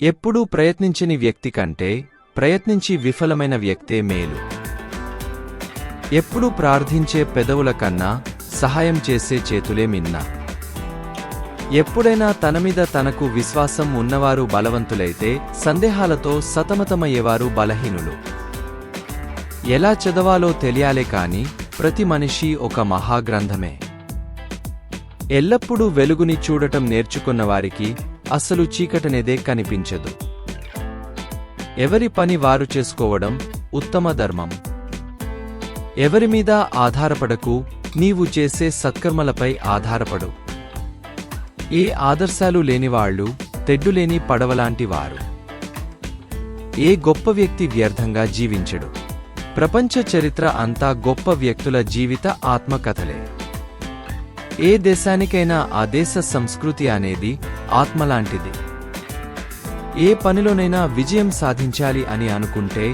ఎప్పుడూ ప్రయత్నించని వ్యక్తి కంటే ప్రయత్నించి విఫలమైన వ్యక్తే మేలు. ఎప్పుడూ ప్రార్థించే పెదవుల కన్నా సహాయం చేసే చేతులే మిన్న. ఎప్పుడైనా తనమీద తనకు విశ్వాసం ఉన్నవారు బలవంతులైతే సందేహాలతో సతమతమయ్యేవారు బలహీనులు. ఎలా చదవాలో తెలియాలే కాని ప్రతి మనిషి ఒక మహాగ్రంథమే. ఎల్లప్పుడూ వెలుగుని చూడటం నేర్చుకున్నవారికి అసలు చీకటనేదే కనిపించదు. ఎవరి పని వారు చేసుకోవడం ఉత్తమ ధర్మం. ఎవరిమీద ఆధారపడకు, నీవు చేసే సత్కర్మలపై ఆధారపడు. ఏ ఆదర్శాలు లేనివాళ్లు తెడ్డులేని పడవలాంటి వారు. ఏ గొప్ప వ్యక్తి వ్యర్థంగా జీవించడు. ప్రపంచ చరిత్ర అంతా గొప్ప వ్యక్తుల జీవిత ఆత్మకథలే. ఏ దేశానికైనా ఆ దేశ సంస్కృతి అనేది ఆత్మలాంటిది. ఏ పనిలోనైనా విజయం సాధించాలి అని అనుకుంటే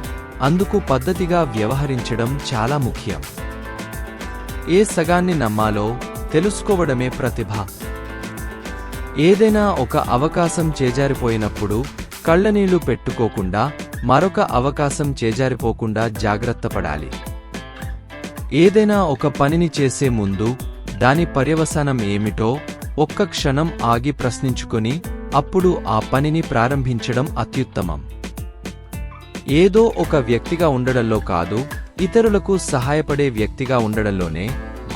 అందుకు పద్ధతిగా వ్యవహరించడం చాలా ముఖ్యం. ఏ సగాన్ని నమ్మాలో తెలుసుకోవడమే ప్రతిభ. ఏదైనా ఒక అవకాశం చేజారిపోయినప్పుడు కళ్ళనీళ్లు పెట్టుకోకుండా మరొక అవకాశం చేజారిపోకుండా జాగ్రత్తపడాలి. ఏదైనా ఒక పనిని చేసే ముందు దాని పర్యవసానం ఏమిటో ఒక్క క్షణం ఆగి ప్రశ్నించుకొని అప్పుడు ఆ పనిని ప్రారంభించడం అత్యుత్తమం. ఏదో ఒక వ్యక్తిగా ఉండడంలో కాదు, ఇతరులకు సహాయపడే వ్యక్తిగా ఉండడంలోనే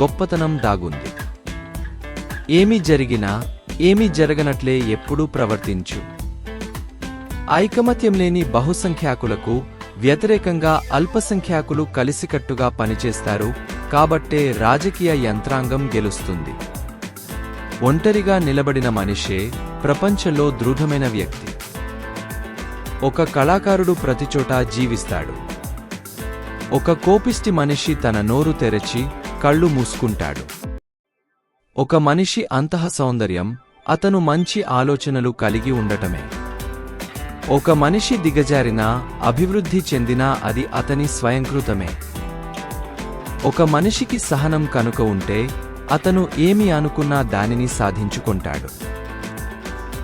గొప్పతనం దాగుంది. ఏమి జరిగినా ఏమీ జరగనట్లే ఎప్పుడూ ప్రవర్తించు. ఐకమత్యం లేని బహుసంఖ్యాకులకు వ్యతిరేకంగా అల్పసంఖ్యాకులు కలిసికట్టుగా పనిచేస్తారు కాబట్టే రాజకీయ యంత్రాంగం గెలుస్తుంది. ఒంటరిగా నిలబడిన మనిషే ప్రపంచంలో దృఢమైన వ్యక్తి. ఒక కళాకారుడు ప్రతిచోటా జీవిస్తాడు. ఒక కోపిష్టి మనిషి తన నోరు తెరచి కళ్ళు మూసుకుంటాడు. ఒక మనిషి అంతః సౌందర్యం అతను మంచి ఆలోచనలు కలిగి ఉండటమే. ఒక మనిషి దిగజారినా అభివృద్ధి చెందినా అది అతని స్వయంకృతమే. ఒక మనిషికి సహనం కనుక ఉంటే అతను ఏమి అనుకున్నా దానిని సాధించుకుంటాడు.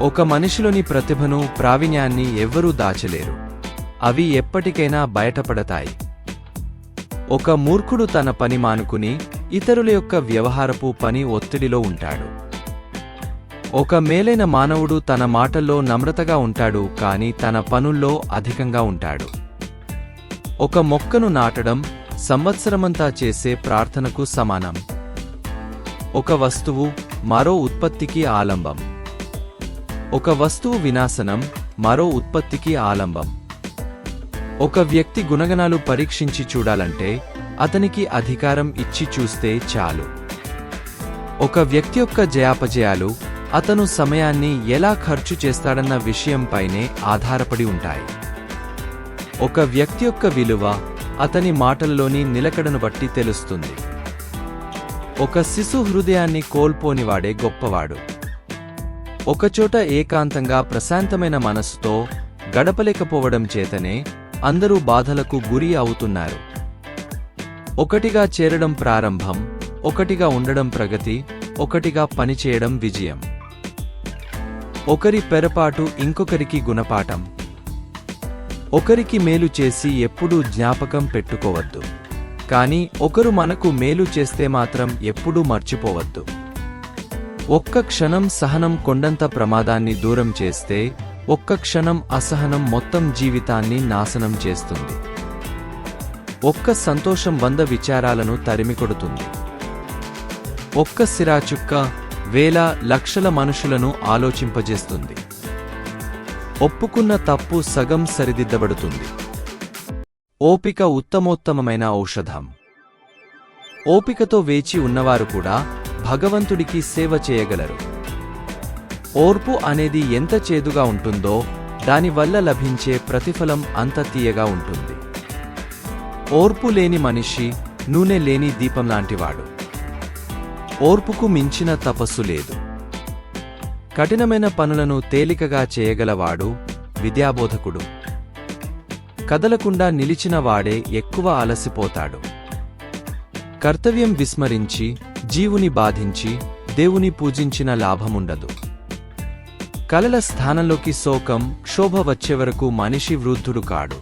ఒక మనిషిలోని ప్రతిభను ప్రావీణ్యాన్ని ఎవ్వరూ దాచలేరు. అవి ఎప్పటికైనా బయటపడతాయి. ఒక మూర్ఖుడు తన పని మానుకుని ఇతరుల యొక్క వ్యవహారపు పని ఒత్తిడిలో ఉంటాడు. ఒక మేలైన మానవుడు తన మాటల్లో నమ్రతగా ఉంటాడు కాని తన పనుల్లో అధికంగా ఉంటాడు. ఒక మొక్కను నాటడం సంవత్సరమంతా చేసే ప్రార్థనకు సమానం. ఒక వస్తువు మరో ఉత్పత్తికి ఆలంబం. ఒక వస్తువు వినాశనం మరో ఉత్పత్తికి ఆలంబం. ఒక వ్యక్తి గుణగణాలు పరీక్షించి చూడాలంటే అతనికి అధికారం ఇచ్చి చూస్తే చాలు. ఒక వ్యక్తి యొక్క జయాపజయాలు అతను సమయాన్ని ఎలా ఖర్చు చేస్తాడన్న విషయంపైనే ఆధారపడి ఉంటాయి. ఒక వ్యక్తి యొక్క విలువ అతని మాటల్లోని నిలకడను బట్టి తెలుస్తుంది. ఒక శిశు హృదయాన్ని కోల్పోనివాడే గొప్పవాడు. ఒకచోట ఏకాంతంగా ప్రశాంతమైన మనస్సుతో గడపలేకపోవడం చేతనే అందరూ బాధలకు గురి అవుతున్నారు. ఒకటిగా చేరడం ప్రారంభం, ఒకటిగా ఉండడం ప్రగతి, ఒకటిగా పనిచేయడం విజయం. ఒకరి పెరపాటు ఇంకొకరికి గుణపాఠం. ఒకరికి మేలు చేసి ఎప్పుడూ జ్ఞాపకం పెట్టుకోవద్దు. కాని ఒకరు మనకు మేలు చేస్తే మాత్రం ఎప్పుడూ మర్చిపోవద్దు. ఒక్క క్షణం సహనం కొండంత ప్రమాదాన్ని దూరం చేస్తే ఒక్క క్షణం అసహనం మొత్తం జీవితాన్ని నాశనం చేస్తుంది. ఒక్క సంతోషం 100 విచారాలను తరిమికొడుతుంది. ఒక్క సిరాచుక్క వేల లక్షల మనుషులను ఆలోచింపజేస్తుంది. ఒప్పుకున్న తప్పు సగం సరిదిద్దబడుతుంది. ఓపిక ఉత్తమోత్తమమైన ఔషధం. ఓపికతో వేచి ఉన్నవారు కూడా భగవంతుడికి సేవ చేయగలరు. ఓర్పు అనేది ఎంత చేదుగా ఉంటుందో దానివల్ల లభించే ప్రతిఫలం అంత తీయగా ఉంటుంది. ఓర్పు లేని మనిషి నూనె లేని దీపం లాంటివాడు. ఓర్పుకు మించిన తపస్సు లేదు. కఠినమైన పనులను తేలికగా చేయగలవాడు విద్యాబోధకుడు. కదలకుండా నిలిచిన వాడే ఎక్కువ అలసిపోతాడు. కర్తవ్యం విస్మరించి జీవుని బాధించి దేవుని పూజించిన లాభముండదు. కలల స్థానంలోకి శోకం క్షోభ వచ్చేవరకు మనిషి వృద్ధుడు కాడు.